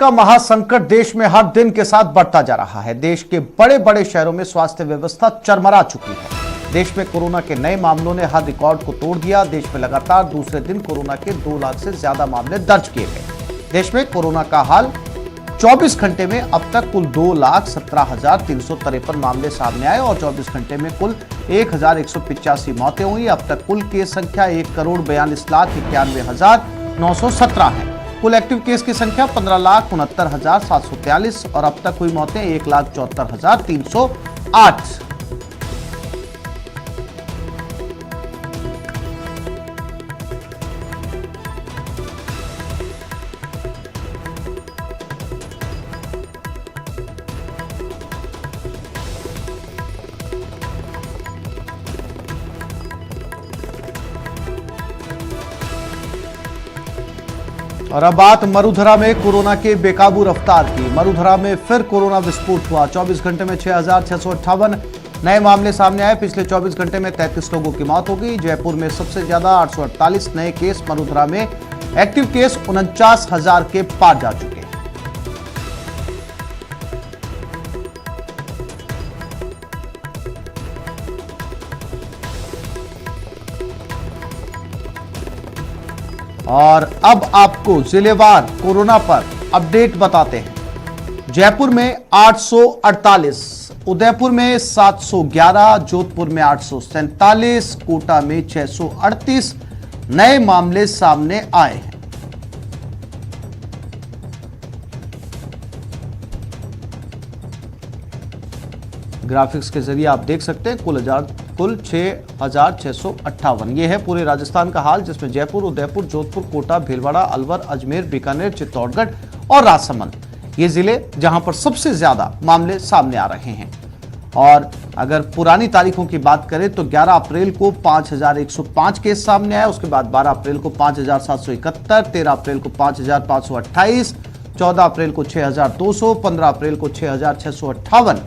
का महासंकट देश में हर दिन के साथ बढ़ता जा रहा है। देश के बड़े बड़े शहरों में स्वास्थ्य व्यवस्था चरमरा चुकी है। देश में कोरोना के नए मामलों ने हर रिकॉर्ड को तोड़ दिया। देश में लगातार दूसरे दिन कोरोना के 2 लाख से ज्यादा मामले दर्ज किए गए। देश में कोरोना का हाल 24 घंटे में अब तक कुल 2,17,353 मामले सामने आए और 24 घंटे में कुल 1,185 मौतें हुई। अब तक कुल केस संख्या 1,42,91,917 है। कुल एक्टिव केस की संख्या 15,69,743 और अब तक हुई मौतें 1,74,308। और अब बात मरुधरा में कोरोना के बेकाबू रफ्तार की। मरुधरा में फिर कोरोना विस्फोट हुआ। 24 घंटे में 6,658 नए मामले सामने आए। पिछले 24 घंटे में 33 लोगों की मौत हो गई। जयपुर में सबसे ज्यादा 848 नए केस। मरुधरा में एक्टिव केस 49,000 के पार जा चुके हैं। और अब आपको जिलेवार कोरोना पर अपडेट बताते हैं। जयपुर में 848, उदयपुर में 711, जोधपुर में 847, कोटा में 638 नए मामले सामने आए हैं। ग्राफिक्स के जरिए आप देख सकते हैं कुल 6,658। ये है पूरे राजस्थान का हाल, जिसमें जयपुर, उदयपुर, जोधपुर, कोटा, भीलवाड़ा, अलवर, अजमेर, बीकानेर, चित्तौड़गढ़ और राजसमंद ये जिले जहां पर सबसे ज्यादा मामले सामने आ रहे हैं। और अगर पुरानी तारीखों की बात करें तो 11 अप्रैल को 5,105 केस सामने आए। उसके बाद 12 अप्रैल को 5,771, 13 अप्रैल को 5,528, 14 अप्रैल को 6,200, 15 अप्रैल को 6,658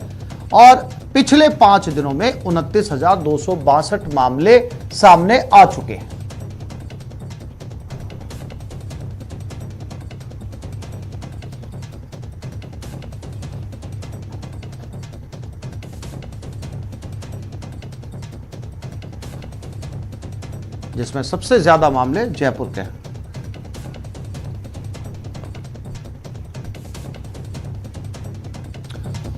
और पिछले 5 दिनों में 29,262 मामले सामने आ चुके हैं। जिसमें सबसे ज्यादा मामले जयपुर के हैं।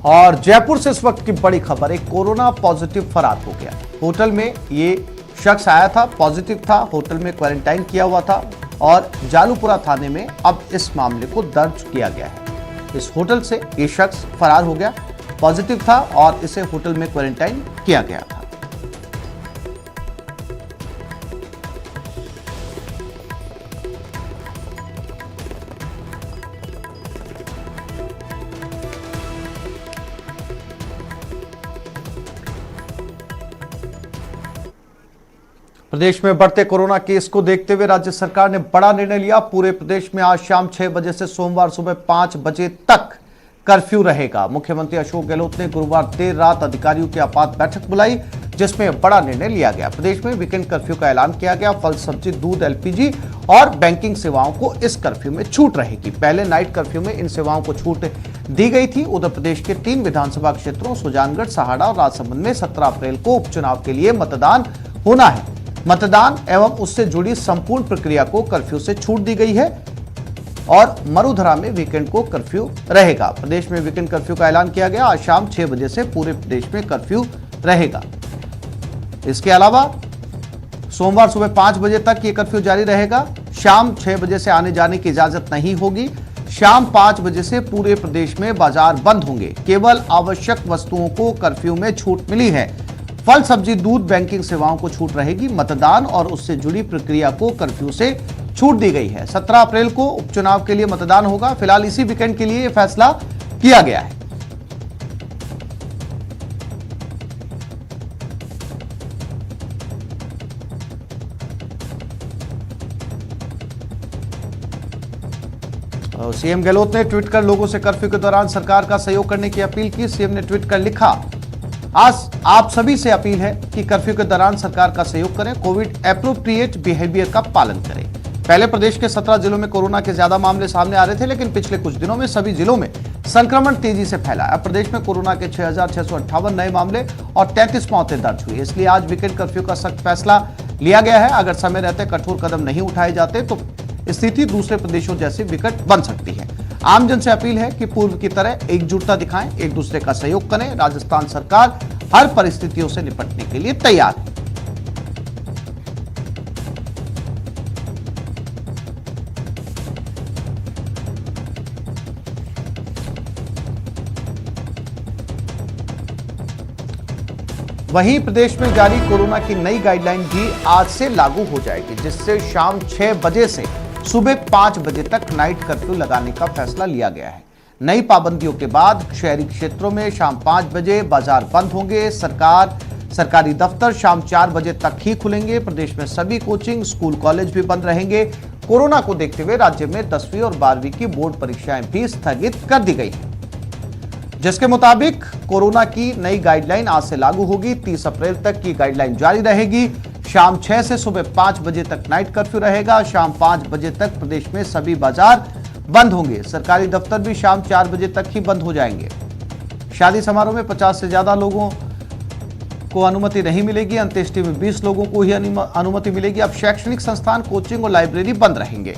और जयपुर से इस वक्त की बड़ी खबर, एक कोरोना पॉजिटिव फरार हो गया। होटल में ये शख्स आया था, पॉजिटिव था, होटल में क्वारंटाइन किया हुआ था और जालूपुरा थाने में अब इस मामले को दर्ज किया गया है। इस होटल से ये शख्स फरार हो गया, पॉजिटिव था और इसे होटल में क्वारंटाइन किया गया था। प्रदेश में बढ़ते कोरोना केस को देखते हुए राज्य सरकार ने बड़ा निर्णय लिया। पूरे प्रदेश में आज शाम 6 बजे से सोमवार सुबह 5 बजे तक कर्फ्यू रहेगा। मुख्यमंत्री अशोक गहलोत ने गुरुवार देर रात अधिकारियों की आपात बैठक बुलाई, जिसमें बड़ा निर्णय लिया गया। प्रदेश में वीकेंड कर्फ्यू का ऐलान किया गया। फल, सब्जी, दूध, एलपीजी और बैंकिंग सेवाओं को इस कर्फ्यू में छूट रहेगी। पहले नाइट कर्फ्यू में इन सेवाओं को छूट दी गई थी। उधर प्रदेश के 3 विधानसभा क्षेत्रों सुजानगढ़, सहाड़ा और राजसमंद में 17 अप्रैल को उपचुनाव के लिए मतदान होना है। मतदान एवं उससे जुड़ी संपूर्ण प्रक्रिया को कर्फ्यू से छूट दी गई है और मरुधरा में वीकेंड को कर्फ्यू रहेगा। प्रदेश में वीकेंड कर्फ्यू का ऐलान किया गया। आज शाम 6 बजे से पूरे प्रदेश में कर्फ्यू रहेगा। इसके अलावा सोमवार सुबह 5 बजे तक ये कर्फ्यू जारी रहेगा। शाम 6 बजे से आने जाने की इजाजत नहीं होगी। शाम 5 बजे से पूरे प्रदेश में बाजार बंद होंगे। केवल आवश्यक वस्तुओं को कर्फ्यू में छूट मिली है। फल, सब्जी, दूध, बैंकिंग सेवाओं को छूट रहेगी। मतदान और उससे जुड़ी प्रक्रिया को कर्फ्यू से छूट दी गई है। 17 अप्रैल को उपचुनाव के लिए मतदान होगा। फिलहाल इसी वीकेंड के लिए यह फैसला किया गया है। सीएम गहलोत ने ट्वीट कर लोगों से कर्फ्यू के दौरान सरकार का सहयोग करने की अपील की। सीएम ने ट्वीट कर लिखा, आज आप सभी से अपील है कि कर्फ्यू के दौरान सरकार का सहयोग करें, कोविड एप्रोप्रिएट बिहेवियर का पालन करें। पहले प्रदेश के 17 जिलों में कोरोना के ज्यादा मामले सामने आ रहे थे, लेकिन पिछले कुछ दिनों में सभी जिलों में संक्रमण तेजी से फैला। अब प्रदेश में कोरोना के 6,658 नए मामले और 33 मौतें दर्ज हुई। इसलिए आज वीकेंड कर्फ्यू का सख्त फैसला लिया गया है। अगर समय रहते कठोर कदम नहीं उठाए जाते तो स्थिति दूसरे प्रदेशों जैसी विकट बन सकती है। आमजन से अपील है कि पूर्व की तरह एकजुटता दिखाएं, एक दूसरे का सहयोग करें। राजस्थान सरकार हर परिस्थितियों से निपटने के लिए तैयार है। वहीं प्रदेश में जारी कोरोना की नई गाइडलाइन भी आज से लागू हो जाएगी, जिससे शाम 6 बजे से सुबह 5 बजे तक नाइट कर्फ्यू लगाने का फैसला लिया गया है। नई पाबंदियों के बाद शहरी क्षेत्रों में शाम 5 बजे बाजार बंद होंगे। सरकारी दफ्तर शाम 4 बजे तक ही खुलेंगे। प्रदेश में सभी कोचिंग, स्कूल, कॉलेज भी बंद रहेंगे। कोरोना को देखते हुए राज्य में 10वीं और 12वीं की बोर्ड परीक्षाएं भी स्थगित कर दी गई हैं, जिसके मुताबिक कोरोना की नई गाइडलाइन आज से लागू होगी। 30 अप्रैल तक की गाइडलाइन जारी रहेगी। शाम 6 से सुबह 5 बजे तक नाइट कर्फ्यू रहेगा। शाम 5 बजे तक प्रदेश में सभी बाजार बंद होंगे। सरकारी दफ्तर भी शाम 4 बजे तक ही बंद हो जाएंगे। शादी समारोह में 50 से ज्यादा लोगों को अनुमति नहीं मिलेगी। अंत्येष्टि में 20 लोगों को ही अनुमति मिलेगी। अब शैक्षणिक संस्थान, कोचिंग और लाइब्रेरी बंद रहेंगे।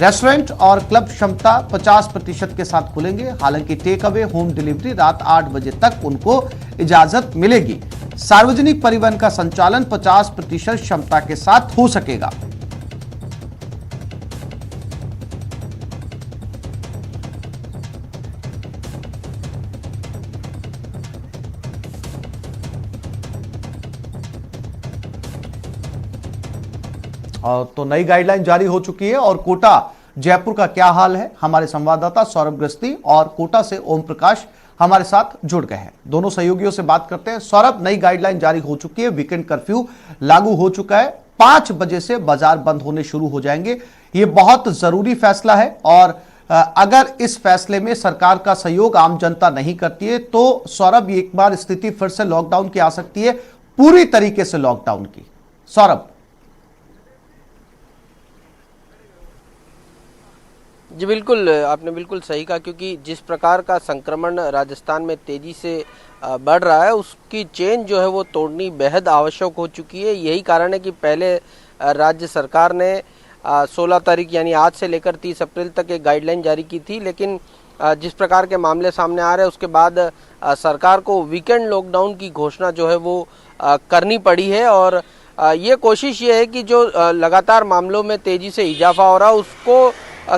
रेस्टोरेंट और क्लब क्षमता 50% के साथ खुलेंगे। हालांकि टेक अवे, होम डिलीवरी रात 8 बजे तक उनको इजाजत मिलेगी। सार्वजनिक परिवहन का संचालन 50% क्षमता के साथ हो सकेगा। और तो नई गाइडलाइन जारी हो चुकी है। और कोटा, जयपुर का क्या हाल है, हमारे संवाददाता सौरभ गृहस्थी और कोटा से ओम प्रकाश हमारे साथ जुड़ गए हैं। दोनों सहयोगियों से बात करते हैं। सौरभ, नई गाइडलाइन जारी हो चुकी है, वीकेंड कर्फ्यू लागू हो चुका है। 5 बजे से बाजार बंद होने शुरू हो जाएंगे। ये बहुत जरूरी फैसला है और अगर इस फैसले में सरकार का सहयोग आम जनता नहीं करती है तो सौरभ, एक बार स्थिति फिर से लॉकडाउन की आ सकती है, पूरी तरीके से लॉकडाउन की। सौरभ। जी बिल्कुल, आपने बिल्कुल सही कहा, क्योंकि जिस प्रकार का संक्रमण राजस्थान में तेजी से बढ़ रहा है, उसकी चेन जो है वो तोड़नी बेहद आवश्यक हो चुकी है। यही कारण है कि पहले राज्य सरकार ने 16 तारीख यानी आज से लेकर 30 अप्रैल तक एक गाइडलाइन जारी की थी, लेकिन जिस प्रकार के मामले सामने आ रहे हैं उसके बाद सरकार को वीकेंड लॉकडाउन की घोषणा जो है वो करनी पड़ी है। और ये कोशिश ये है कि जो लगातार मामलों में तेजी से इजाफा हो रहा है उसको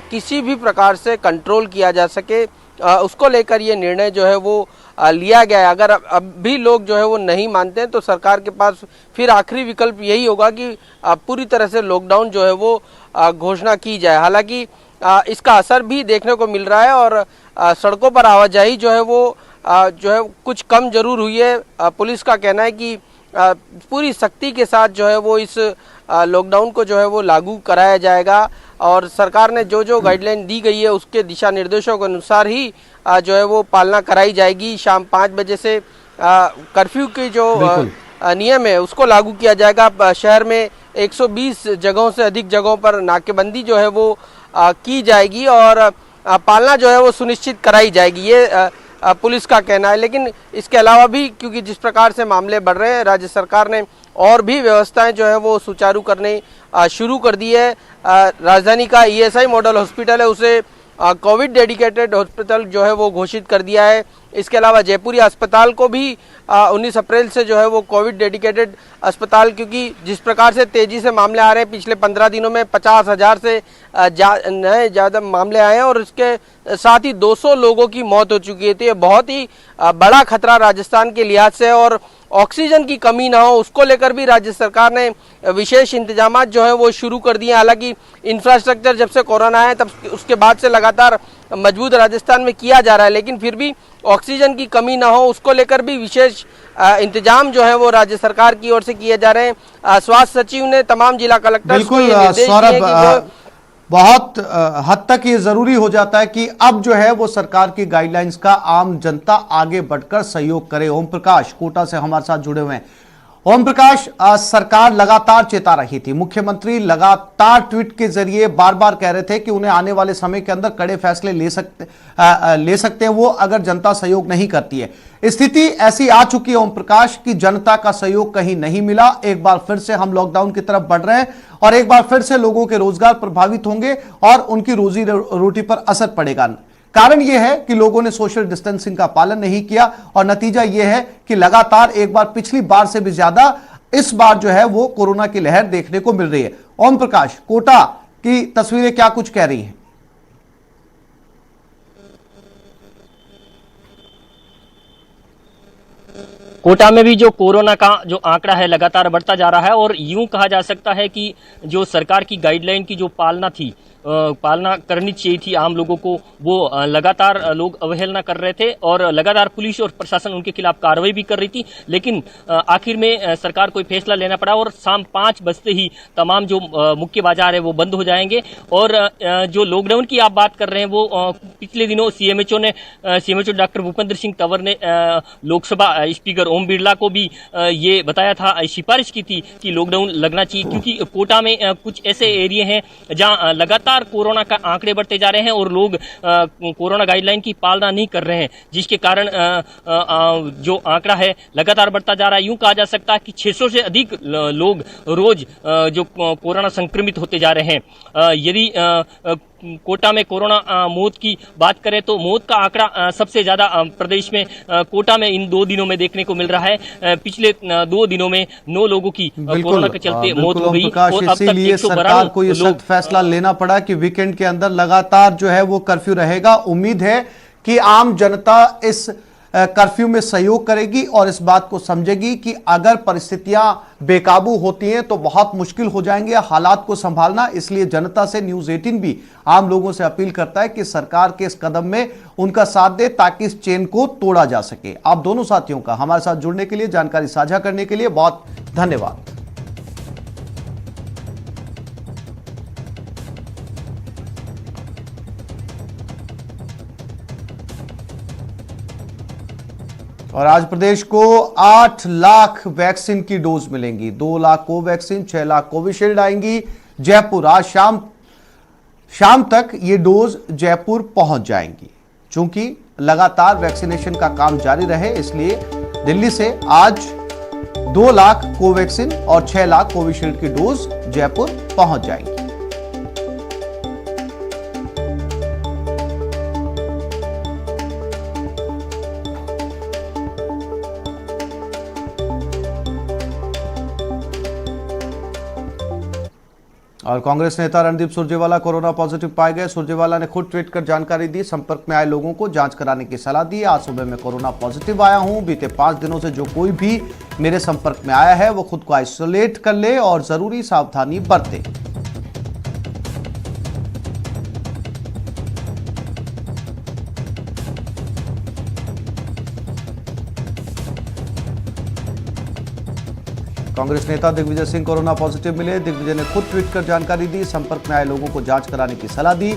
किसी भी प्रकार से कंट्रोल किया जा सके, उसको लेकर ये निर्णय जो है वो लिया गया है। अगर अब भी लोग जो है वो नहीं मानते हैं तो सरकार के पास फिर आखिरी विकल्प यही होगा कि पूरी तरह से लॉकडाउन जो है वो घोषणा की जाए। हालांकि इसका असर भी देखने को मिल रहा है और सड़कों पर आवाजाही जो है कुछ कम जरूर हुई है। पुलिस का कहना है कि पूरी सख्ती के साथ जो है वो इस लॉकडाउन को जो है वो लागू कराया जाएगा और सरकार ने जो जो गाइडलाइन दी गई है उसके दिशा निर्देशों के अनुसार ही जो है वो पालना कराई जाएगी। शाम 5 बजे से कर्फ्यू की जो नियम है उसको लागू किया जाएगा। शहर में 120 जगहों से अधिक जगहों पर नाकेबंदी जो है वो की जाएगी और पालना जो है वो सुनिश्चित कराई जाएगी, ये पुलिस का कहना है। लेकिन इसके अलावा भी क्योंकि जिस प्रकार से मामले बढ़ रहे हैं, राज्य सरकार ने और भी व्यवस्थाएं जो है वो सुचारू करने शुरू कर दी है। राजधानी का ईएसआई मॉडल हॉस्पिटल है उसे कोविड डेडिकेटेड हॉस्पिटल जो है वो घोषित कर दिया है। इसके अलावा जयपुरी अस्पताल को भी 19 अप्रैल से जो है वो कोविड डेडिकेटेड अस्पताल, क्योंकि जिस प्रकार से तेजी से मामले आ रहे हैं, पिछले 15 दिनों में 50,000 से नए ज़्यादा मामले आए हैं और इसके साथ ही 200 लोगों की मौत हो चुकी है। तो ये बहुत ही बड़ा खतरा राजस्थान के लिहाज से और ऑक्सीजन की कमी ना हो उसको लेकर भी राज्य सरकार ने विशेष इंतजाम जो है वो शुरू कर दिए। हालांकि इंफ्रास्ट्रक्चर जब से कोरोना है तब उसके बाद से लगातार मजबूत राजस्थान में किया जा रहा है, लेकिन फिर भी ऑक्सीजन की कमी ना हो उसको लेकर भी विशेष इंतजाम जो है वो राज्य सरकार की ओर से किए जा रहे हैं। स्वास्थ्य सचिव ने तमाम जिला कलेक्टर्स को ये निर्देश दिए कि बहुत हद तक ये जरूरी हो जाता है कि अब जो है वो सरकार की गाइडलाइंस का आम जनता आगे बढ़कर सहयोग करे। ओम प्रकाश कोटा से हमारे साथ जुड़े हुए हैं। ओम प्रकाश, सरकार लगातार चेता रही थी, मुख्यमंत्री लगातार ट्वीट के जरिए बार बार कह रहे थे कि उन्हें आने वाले समय के अंदर कड़े फैसले ले सकते हैं वो, अगर जनता सहयोग नहीं करती है। स्थिति ऐसी आ चुकी है ओम प्रकाश कि जनता का सहयोग कहीं नहीं मिला। एक बार फिर से हम लॉकडाउन की तरफ बढ़ रहे हैं और एक बार फिर से लोगों के रोजगार प्रभावित होंगे और उनकी रोजी रोटी पर असर पड़ेगा। कारण यह है कि लोगों ने सोशल डिस्टेंसिंग का पालन नहीं किया और नतीजा यह है कि लगातार एक बार पिछली बार से भी ज्यादा इस बार जो है वो कोरोना की लहर देखने को मिल रही है। ओम प्रकाश, कोटा की तस्वीरें क्या कुछ कह रही हैं? कोटा में भी जो कोरोना का जो आंकड़ा है लगातार बढ़ता जा रहा है और यूं कहा जा सकता है कि जो सरकार की गाइडलाइन की जो पालना थी, पालना करनी चाहिए थी आम लोगों को, वो लगातार लोग अवहेलना कर रहे थे और लगातार पुलिस और प्रशासन उनके खिलाफ कार्रवाई भी कर रही थी। लेकिन आखिर में सरकार को फैसला लेना पड़ा और शाम 5 बजते ही तमाम जो मुख्य बाजार है वो बंद हो जाएंगे। और जो लॉकडाउन की आप बात कर रहे हैं वो पिछले दिनों सीएमएचओ डॉक्टर भूपेंद्र सिंह तंवर ने लोकसभा स्पीकर ओम बिरला को भी ये बताया था, सिफारिश की थी कि लॉकडाउन लगना चाहिए, क्योंकि कोटा में कुछ ऐसे एरिया हैं जहां लगातार कोरोना का आंकड़े बढ़ते जा रहे हैं और लोग कोरोना गाइडलाइन की पालना नहीं कर रहे हैं, जिसके कारण जो आंकड़ा है लगातार बढ़ता जा रहा है। यूं कहा जा सकता है कि 600 से अधिक लोग रोज जो कोरोना संक्रमित होते जा रहे हैं। यदि कोटा में कोरोना मौत की बात करें तो मौत का आंकड़ा सबसे ज्यादा प्रदेश में कोटा में इन 2 दिनों में देखने को मिल रहा है। पिछले 2 दिनों में 9 लोगों की कोरोना के चलते मौत हो गई और अब तक इसीलिए सरकार को यह सख्त फैसला लेना पड़ा कि वीकेंड के अंदर लगातार जो है वो कर्फ्यू रहेगा। उम्मीद है कि आम जनता इस कर्फ्यू में सहयोग करेगी और इस बात को समझेगी कि अगर परिस्थितियां बेकाबू होती हैं तो बहुत मुश्किल हो जाएंगे हालात को संभालना। इसलिए जनता से न्यूज़ 18 भी आम लोगों से अपील करता है कि सरकार के इस कदम में उनका साथ दे ताकि इस चेन को तोड़ा जा सके। आप दोनों साथियों का हमारे साथ जुड़ने के लिए, जानकारी साझा करने के लिए बहुत धन्यवाद। और आज प्रदेश को 8 लाख वैक्सीन की डोज मिलेंगी। 2 लाख कोवैक्सीन, 6 लाख कोविशील्ड आएंगी जयपुर। आज शाम तक ये डोज जयपुर पहुंच जाएंगी। चूंकि लगातार वैक्सीनेशन का काम जारी रहे, इसलिए दिल्ली से आज 2 लाख कोवैक्सीन और 6 लाख कोविशील्ड की डोज जयपुर पहुंच जाएंगी। और कांग्रेस नेता रणदीप सुरजेवाला कोरोना पॉजिटिव पाए गए। सुरजेवाला ने खुद ट्वीट कर जानकारी दी, संपर्क में आए लोगों को जांच कराने की सलाह दी। आज सुबह में कोरोना पॉजिटिव आया हूं। बीते 5 दिनों से जो कोई भी मेरे संपर्क में आया है वो खुद को आइसोलेट कर ले और जरूरी सावधानी बरते। कांग्रेस नेता दिग्विजय सिंह कोरोना पॉजिटिव मिले। दिग्विजय ने खुद ट्वीट कर जानकारी दी, संपर्क में आए लोगों को जांच कराने की सलाह दी।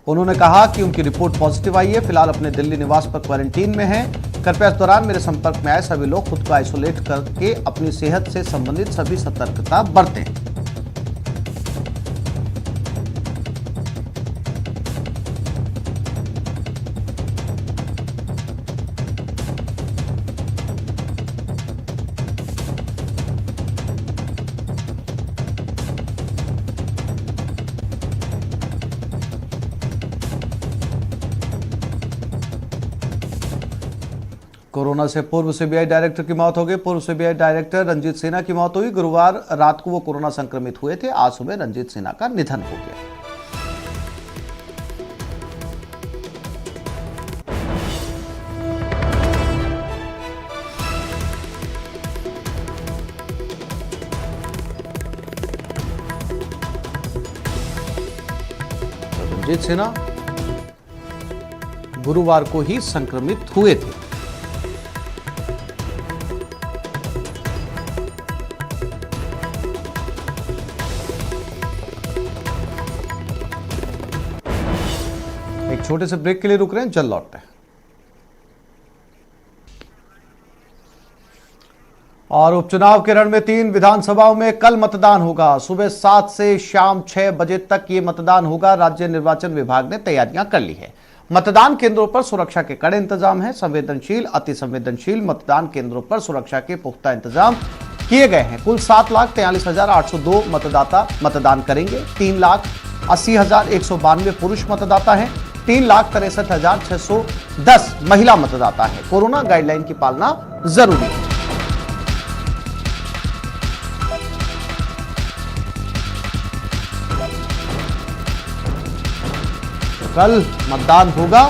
उन्होंने कहा कि उनकी रिपोर्ट पॉजिटिव आई है, फिलहाल अपने दिल्ली निवास पर क्वारंटीन में हैं। कृपया इस दौरान मेरे संपर्क में आए सभी लोग खुद को आइसोलेट करके अपनी सेहत से संबंधित सभी सतर्कता बरतें। कोरोना से पूर्व सीबीआई डायरेक्टर की मौत हो गई। पूर्व सीबीआई डायरेक्टर रंजीत सिन्हा की मौत हुई। गुरुवार रात को वो कोरोना संक्रमित हुए थे। आज सुबह रंजीत सिन्हा का निधन हो गया। रंजीत सिन्हा गुरुवार को ही संक्रमित हुए थे। एक छोटे से ब्रेक के लिए रुक रहे हैं, जल्द लौटते हैं। और उपचुनाव के रण में 3 विधानसभाओं में कल मतदान होगा। सुबह 7 से शाम 6 बजे तक ये मतदान होगा। राज्य निर्वाचन विभाग ने तैयारियां कर ली है। मतदान केंद्रों पर सुरक्षा के कड़े इंतजाम हैं। संवेदनशील, अति संवेदनशील मतदान केंद्रों पर सुरक्षा के पुख्ता इंतजाम किए गए हैं। कुल 7,43,802 मतदाता मतदान करेंगे। 3,80,192 पुरुष मतदाता हैं। 3,63,610 महिला मतदाता है। कोरोना गाइडलाइन की पालना जरूरी है। कल मतदान होगा।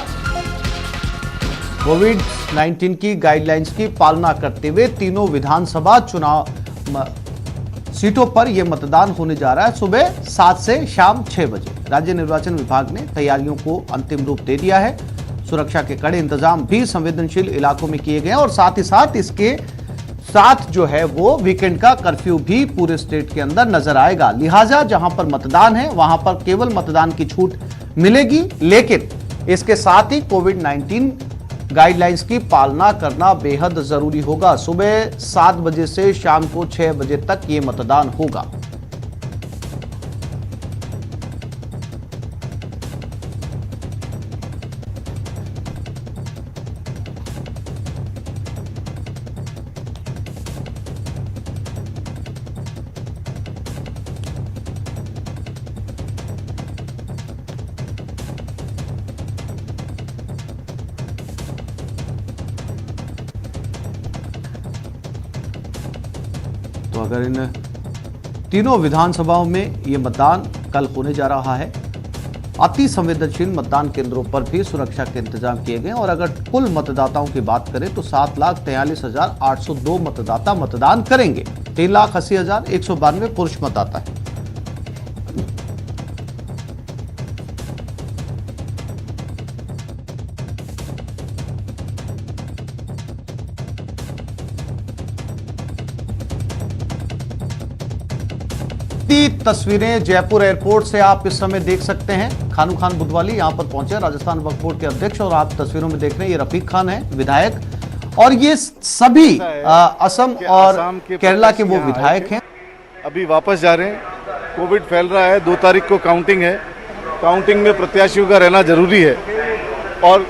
कोविड-19 की गाइडलाइंस की पालना करते हुए तीनों विधानसभा चुनाव सीटों पर यह मतदान होने जा रहा है। सुबह 7 से शाम 6 बजे राज्य निर्वाचन विभाग ने तैयारियों को अंतिम रूप दे दिया है। सुरक्षा के कड़े इंतजाम भी संवेदनशील इलाकों में किए गए हैं और साथ ही साथ इसके साथ जो है वो वीकेंड का कर्फ्यू भी पूरे स्टेट के अंदर नजर आएगा। लिहाजा जहां पर मतदान है वहां पर केवल मतदान की छूट मिलेगी, लेकिन इसके साथ ही कोविड-19 गाइडलाइंस की पालना करना बेहद जरूरी होगा। सुबह 7 बजे से शाम को 6 बजे तक ये मतदान होगा। तो अगर इन तीनों विधानसभाओं में ये मतदान कल होने जा रहा है, अति संवेदनशील मतदान केंद्रों पर भी सुरक्षा के इंतजाम किए गए और अगर कुल मतदाताओं की बात करें तो 7,43,802 मतदाता मतदान करेंगे। 3,80,192 पुरुष मतदाता है। तस्वीरें जयपुर एयरपोर्ट से आप इस समय देख सकते हैं। खानू खान बुधवाली यहां पर पहुंचे, राजस्थान वक्फ बोर्ड के अध्यक्ष, और आप तस्वीरों में देख रहे हैं ये रफीक खान है, विधायक, और ये सभी असम और केरला के वो विधायक हैं। अभी वापस जा रहे हैं। कोविड फैल रहा है। 2 तारीख को काउंटिंग है। काउंटिंग में प्रत्याशियों का रहना जरूरी है और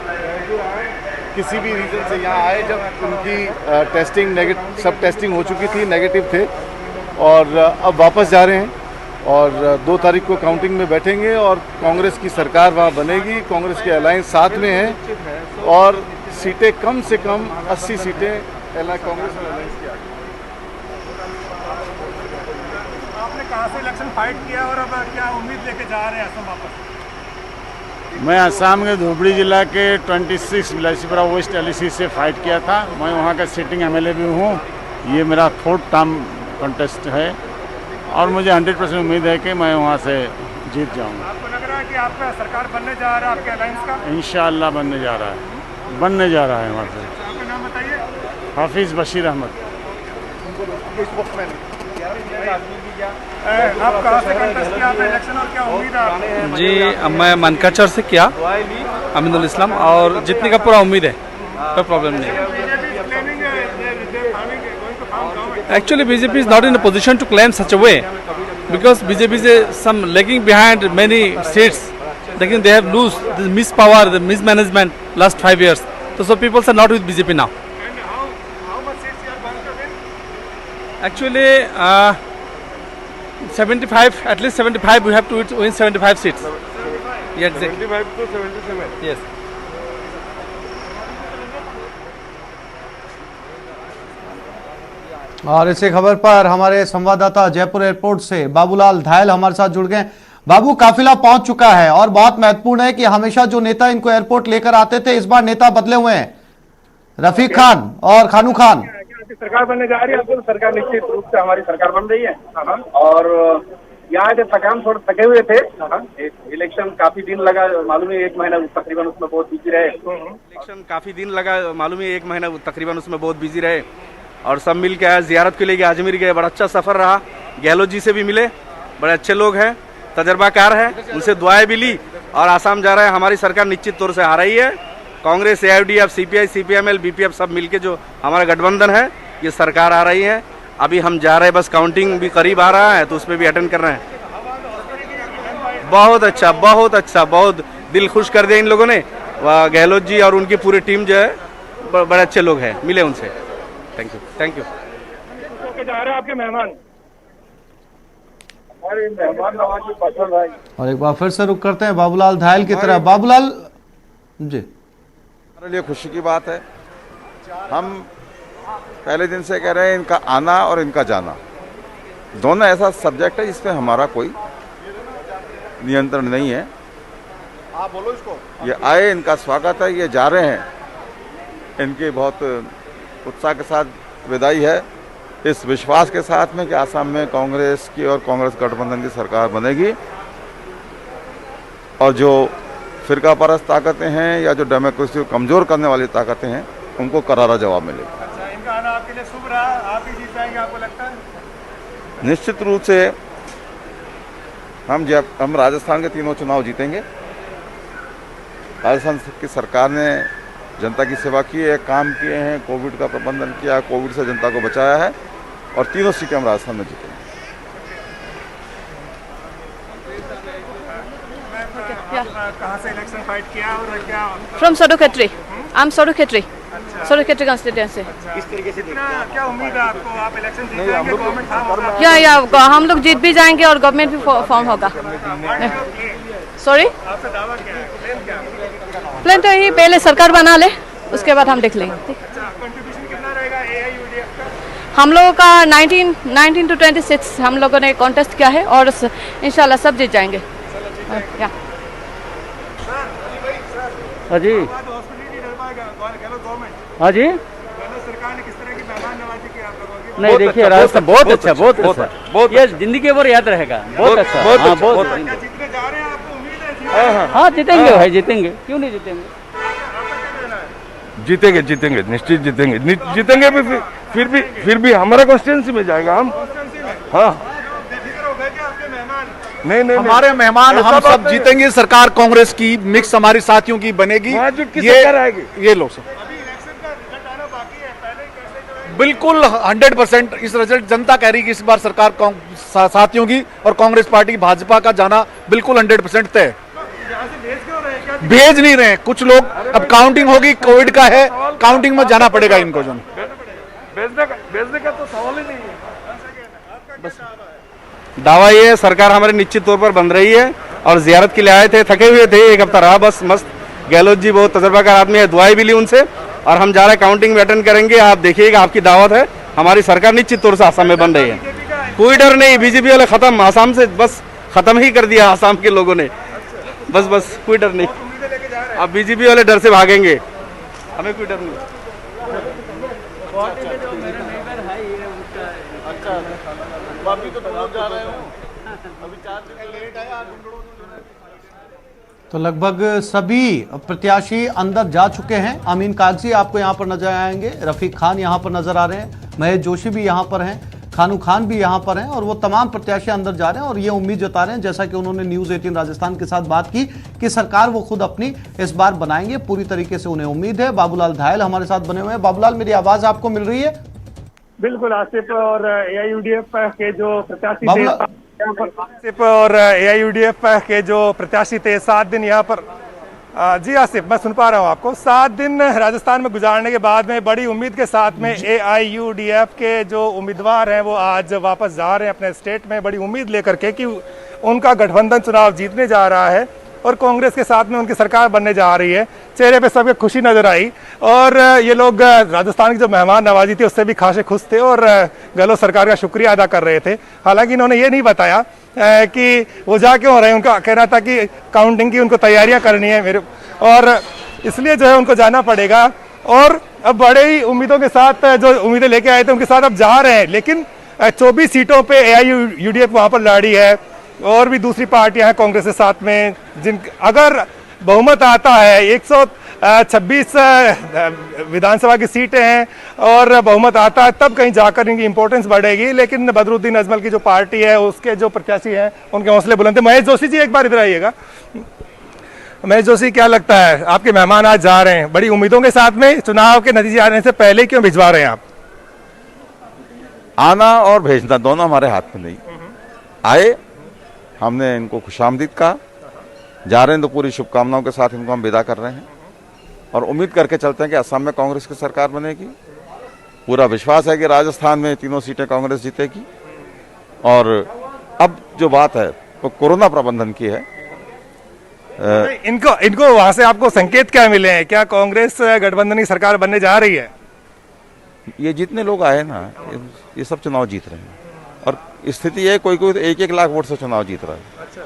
किसी भी रीजन से यहाँ आए जब उनकी टेस्टिंग नेगेटिव, सब टेस्टिंग हो चुकी थी, नेगेटिव थे, और अब वापस जा रहे हैं और 2 तारीख को काउंटिंग में बैठेंगे और कांग्रेस की सरकार वहाँ बनेगी। कांग्रेस के अलायंस साथ में है और सीटें कम से कम 80 सीटें कांग्रेस में अलायंस की। आपने कहाँ से इलेक्शन फाइट किया और अब क्या उम्मीद लेके जा रहे हैं असम वापस? मैं असम के धुबरी जिला के 26 बिलासीपुरा वेस्ट एलईसी से फाइट किया था। मैं वहाँ का सिटिंग एमएलए भी हूँ। ये मेरा 4th टर्म कॉन्टेस्ट है और मुझे 100% उम्मीद है कि मैं वहाँ से जीत जाऊँगा। आपको लग रहा है कि आपका सरकार बनने जा रहा है, आपके अलायंस का? इंशाअल्लाह बनने जा रहा है वहाँ से। आपका नाम बताइए। हाफिज बशीर अहमद। आप कहाँ से कंटेस्ट किया आपने इलेक्शन और क्या उम्मीद है आपको? जी मैं मनकाचर से किया, अमीनुल इस्लाम, और जीतने का पूरा उम्मीद है, कोई प्रॉब्लम नहीं है। Actually, BJP is not in a position to claim such a way because BJP is some lagging behind many states. They have lose the mispower, the mismanagement last 5 years. So people are not with BJP now. And how much seats you are going to win? Actually, 75, at least 75. We have to win 75 seats. Yeah, exactly. 75 to 77. Yes. और इसी खबर पर हमारे संवाददाता Jaipur airport से बाबूलाल धायल हमारे साथ जुड़ गए। बाबू, काफिला पहुंच चुका है और बहुत महत्वपूर्ण है कि हमेशा जो नेता इनको एयरपोर्ट लेकर आते थे, इस बार नेता बदले हुए हैं, रफीक खान और खानू खान। सरकार बनने जा रही है, तो सरकार निश्चित रूप से हमारी सरकार बन रही है और यहाँ से थकान थोड़े थके हुए थे। इलेक्शन काफी दिन लगा, मालूम है 1 महीना तकरीबन उसमें बहुत बिजी रहे। इलेक्शन काफी दिन लगा, मालूम है 1 महीना तकरीबन उसमें बहुत बिजी रहे और सब मिल के आए, जियारत के लिए गए, अजमेर गए। बड़ा अच्छा सफर रहा। गहलोत जी से भी मिले, बड़े अच्छे लोग हैं, तजर्बाकार है, उनसे दुआएं भी ली और आसाम जा रहे हैं। हमारी सरकार निश्चित तौर से आ रही है। Congress, AIUDF, CPI, CPML, BPF सब मिलके जो हमारा गठबंधन है ये सरकार आ रही है। अभी हम जा रहे हैं, बस काउंटिंग भी करीब आ रहा है तो उसमें भी अटेंड कर रहे हैं। बहुत अच्छा, बहुत अच्छा, बहुत दिल खुश कर दिया इन लोगों ने। गहलोत जी और उनकी पूरी टीम जो है बड़े अच्छे लोग हैं, मिले उनसे। Thank you, thank you. जा रहे हैं आपके मेहमान, हमारे मेहमान नवाजी पसंद भाई। और एक बार फिर से रुक करते हैं बाबूलाल धायल की तरफ। बाबूलाल जी, हमारे लिए खुशी की बात है। हम पहले दिन से कह रहे हैं इनका आना और इनका जाना दोनों ऐसा सब्जेक्ट है जिसमें हमारा कोई नियंत्रण नहीं है। आप बोलो इसको। ये आए, इनका स्वागत है, ये जा रहे हैं, इनकी बहुत उत्साह के साथ विदाई है, इस विश्वास के साथ में कि आसाम में कांग्रेस की और कांग्रेस गठबंधन की सरकार बनेगी और जो फिरका परस्त ताकतें हैं या जो डेमोक्रेसी को कमजोर करने वाली ताकतें हैं उनको करारा जवाब मिलेगा। अच्छा, इनका आना आपके लिए शुभ रहा, आप ही जीत जाएंगे आपको लगता है? निश्चित रूप से हम राजस्थान के तीनों चुनाव जीतेंगे। राजस्थान की सरकार ने जनता की सेवा की है, काम किए हैं, कोविड का प्रबंधन किया, कोविड से जनता को बचाया है और तीनों सीटें हम राजस्थान में जीतेंगे। कहाँ से इलेक्शन फाइट किया और क्या? From Sorokhetri. I'm Sorokhetri. Sorokhetri constituency. किस तरीके से क्या उम्मीद है आपको? आप इलेक्शन जीत जाएंगे, गवर्नमेंट फॉर्म होगा? या हम लोग जीत भी जाएंगे और गवर्नमेंट भी फॉर्म होगा। सॉरी, आपका दावा क्या है? प्लान क्या है? प्लान तो यही, पहले सरकार बना ले, उसके बाद हम देख लेंगे। कंट्रीब्यूशन कितना रहेगा AIUDF का? हम लोगों का 19 to 26 हम लोगों ने कॉन्टेस्ट किया है और इंशाल्लाह सब जीत जाएंगे। या हाँ जी, हाँ जी। सरकार ने किस तरह की मेहमान नवाजी की आप लोगों की? नहीं देखिए, राजस्थान बहुत अच्छा, बहुत अच्छा, बहुत ये जिंदगी भर याद रहेगा। बहुत अच्छा, बहुत जीतने जा रहे हैं, आपको उम्मीद है? हाँ, जीतेंगे भाई, जीतेंगे, क्यों नहीं जीतेंगे? जीतेंगे, जीतेंगे, निश्चित जीतेंगे, जीतेंगे भी। फिर भी हमारा कॉन्स्टिट्यूंसी में जाएगा हम। हाँ, नहीं, हमारे मेहमान हम सब जीतेंगे। सरकार कांग्रेस की मिक्स हमारी साथियों की बनेगी। ये लोग सब बिल्कुल 100% इस रिजल्ट जनता कह रही है कि इस बार सरकार साथियों की और कांग्रेस पार्टी भाजपा का जाना बिल्कुल 100% तय। भेज नहीं रहे कुछ लोग, अब काउंटिंग होगी, कोविड का है, काउंटिंग में जाना पड़ेगा इनको। जो भेजने का तो सवाल ही नहीं है। बस दावा ये है, सरकार हमारे निश्चित तौर पर बन रही है और जियारत के लिए आए थे, थके हुए थे, एक हफ्ता रहा बस मस्त। गहलोत जी बहुत तजर्बाकार आदमी है, दुआएं भी ली उनसे और हम जा रहे हैं, काउंटिंग में अटेंड करेंगे। आप देखिएगा, आपकी दावत है। हमारी सरकार निश्चित तौर से आसाम में बन रही है, कोई डर नहीं। बीजेपी वाले खत्म, आसाम से बस खत्म ही कर दिया आसाम के लोगों ने, बस कोई डर नहीं। अब बीजेपी वाले डर से भागेंगे, हमें कोई डर नहीं। तो लगभग सभी प्रत्याशी अंदर जा चुके हैं। अमीन कागजी आपको यहां पर नजर आएंगे, रफीक खान यहां पर नजर आ रहे हैं, महेश जोशी भी यहां पर हैं, खानू खान भी यहां पर हैं और वो तमाम प्रत्याशी अंदर जा रहे हैं और ये उम्मीद जता रहे हैं, जैसा कि उन्होंने न्यूज़ 18 राजस्थान के साथ बात की कि सरकार वो खुद अपनी इस बार बनाएंगे। पूरी तरीके से उन्हें उम्मीद है। बाबूलाल धायल हमारे साथ बने हुए हैं। बाबूलाल, मेरी आवाज आपको मिल रही है? बिल्कुल। आसिफ और AIUDF के जो प्रत्याशी थे, आसिफ और AIUDF के जो प्रत्याशी थे, 7 दिन यहाँ पर, जी आसिफ मैं सुन पा रहा हूँ आपको। 7 दिन राजस्थान में गुजारने के बाद में बड़ी उम्मीद के साथ में AIUDF के जो उम्मीदवार हैं वो आज वापस जा रहे हैं अपने स्टेट में, बड़ी उम्मीद लेकर के कि उनका गठबंधन चुनाव जीतने जा रहा है और कांग्रेस के साथ में उनकी सरकार बनने जा रही है। चेहरे पे सबके खुशी नजर आई और ये लोग राजस्थान की जो मेहमान नवाजी थी उससे भी खासे खुश थे और गहलोत सरकार का शुक्रिया अदा कर रहे थे। हालांकि इन्होंने ये नहीं बताया कि वो जा क्यों रहे हैं। उनका कहना था कि काउंटिंग की उनको तैयारियां करनी है मेरे, और इसलिए जो है उनको जाना पड़ेगा। और अब बड़े ही उम्मीदों के साथ जो उम्मीदें लेके आए थे उनके साथ अब जा रहे हैं, लेकिन 24 सीटों पे AIUDF वहां पर लड़ी है और भी दूसरी पार्टियां हैं कांग्रेस के साथ में, जिन अगर बहुमत आता है 126 विधानसभा की सीटें हैं और बहुमत आता है तब कहीं जाकर इनकी इंपॉर्टेंस बढ़ेगी। लेकिन बदरुद्दीन अजमल की जो पार्टी है उसके जो प्रत्याशी हैं उनके हौसले बुलंद हैं। महेश जोशी जी एक बार इधर आइएगा। महेश जोशी, क्या लगता है आपके मेहमान आज जा रहे हैं बड़ी उम्मीदों के साथ में, चुनाव के नतीजे आने से पहले क्यों भिजवा रहे हैं आप? आना और भेजना दोनों हमारे हाथ में नहीं। आए, हमने इनको खुशामदीद कहा, जा रहे हैं तो पूरी शुभकामनाओं के साथ इनको हम विदा कर रहे हैं और उम्मीद करके चलते हैं कि असम में कांग्रेस की सरकार बनेगी। पूरा विश्वास है कि राजस्थान में 3 सीटें कांग्रेस जीतेगी। और अब जो बात है वो कोरोना प्रबंधन की है। इनको वहां से आपको संकेत क्या मिले हैं? क्या कांग्रेस गठबंधन की सरकार बनने जा रही है? ये जितने लोग आए ना, ये सब चुनाव जीत रहे हैं और स्थिति है कोई 1-1 लाख वोट से चुनाव जीत रहा है। अच्छा।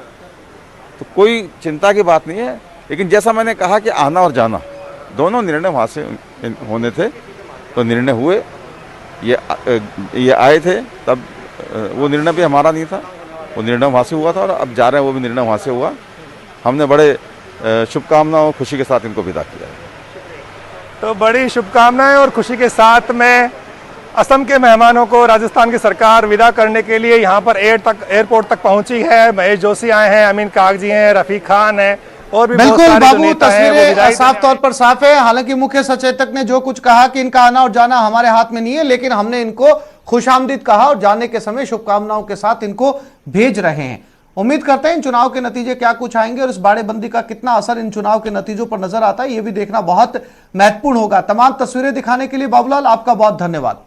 तो कोई चिंता की बात नहीं है। लेकिन जैसा मैंने कहा कि आना और जाना दोनों निर्णय वहाँ से होने थे, तो निर्णय हुए। ये आए थे तब वो निर्णय भी हमारा नहीं था, वो निर्णय वहाँ से हुआ था और अब जा रहे हैं वो भी निर्णय वहाँ से हुआ। हमने बड़े शुभकामनाओं और खुशी के साथ इनको विदा किया है। तो बड़ी शुभकामनाएं और खुशी के साथ में असम के मेहमानों को राजस्थान की सरकार विदा करने के लिए यहाँ पर एयरपोर्ट तक पहुंची है। महेश जोशी आए हैं, अमीन कागजी हैं, रफीक खान हैं और भी बिल्कुल बाबू, तस्वीरें साफ तौर पर साफ है। हालांकि मुख्य सचेतक ने जो कुछ कहा कि इनका आना और जाना हमारे हाथ में नहीं है, लेकिन हमने इनको खुशामदीद कहा और जाने के समय शुभकामनाओं के साथ इनको भेज रहे हैं। उम्मीद करते हैं इन चुनाव के नतीजे क्या कुछ आएंगे और इस बाड़ेबंदी का कितना असर इन चुनाव के नतीजों पर नजर आता है, यह भी देखना बहुत महत्वपूर्ण होगा। तमाम तस्वीरें दिखाने के लिए बाबूलाल आपका बहुत धन्यवाद।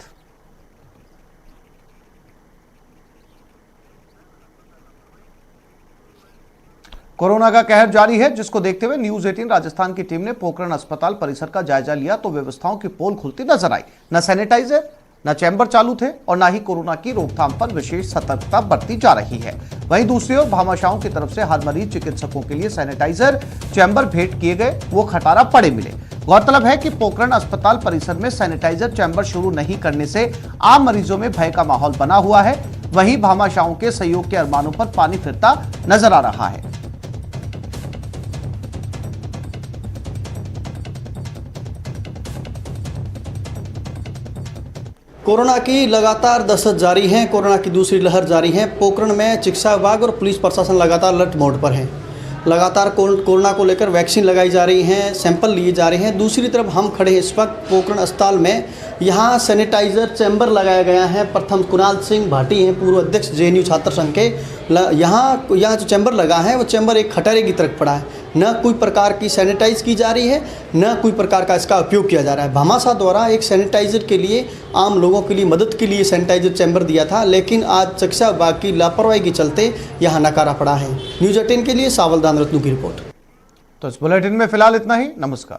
कोरोना का कहर जारी है, जिसको देखते हुए न्यूज 18 राजस्थान की टीम ने पोखरण अस्पताल परिसर का जायजा लिया तो व्यवस्थाओं की पोल खुलती नजर आई। न सैनिटाइजर, न चैम्बर चालू थे और न ही कोरोना की रोकथाम पर विशेष सतर्कता बरती जा रही है। वहीं दूसरी ओर भामाशाहों की तरफ से हर मरीज चिकित्सकों के लिए सैनिटाइजर चैम्बर भेंट किए गए, वो खटारा पड़े मिले। गौरतलब है कि पोखरण अस्पताल परिसर में सैनिटाइजर चैम्बर शुरू नहीं करने से आम मरीजों में भय का माहौल बना हुआ है। वहीं भामाशाहों के सहयोग के अरमानों पर पानी फिरता नजर आ रहा है। कोरोना की लगातार दस्तक जारी है, कोरोना की दूसरी लहर जारी है। पोखरण में चिकित्सा विभाग और पुलिस प्रशासन लगातार अलर्ट मोड पर है। लगातार कोरोना को लेकर वैक्सीन लगाई जा रही हैं, सैंपल लिए जा रहे हैं। दूसरी तरफ हम खड़े हैं इस वक्त पोखरण अस्पताल में, यहाँ सैनिटाइजर चैम्बर लगाया गया है। प्रथम कुणाल सिंह भाटी हैं, पूर्व अध्यक्ष जेएनयू छात्र संघ के। यहाँ जो चैम्बर लगा है वो चैम्बर एक खटारे की तरफ पड़ा है। न कोई प्रकार की सैनिटाइज की जा रही है, न कोई प्रकार का इसका उपयोग किया जा रहा है। भामाशाह द्वारा एक सैनिटाइजर के लिए आम लोगों के लिए मदद के लिए सैनिटाइजर चैम्बर दिया था, लेकिन आज चिकित्सा विभाग की लापरवाही के चलते यहाँ नकारा पड़ा है। न्यूज 18 के लिए सावलदान रत्नू की रिपोर्ट। तो इस बुलेटिन में फिलहाल इतना ही। नमस्कार।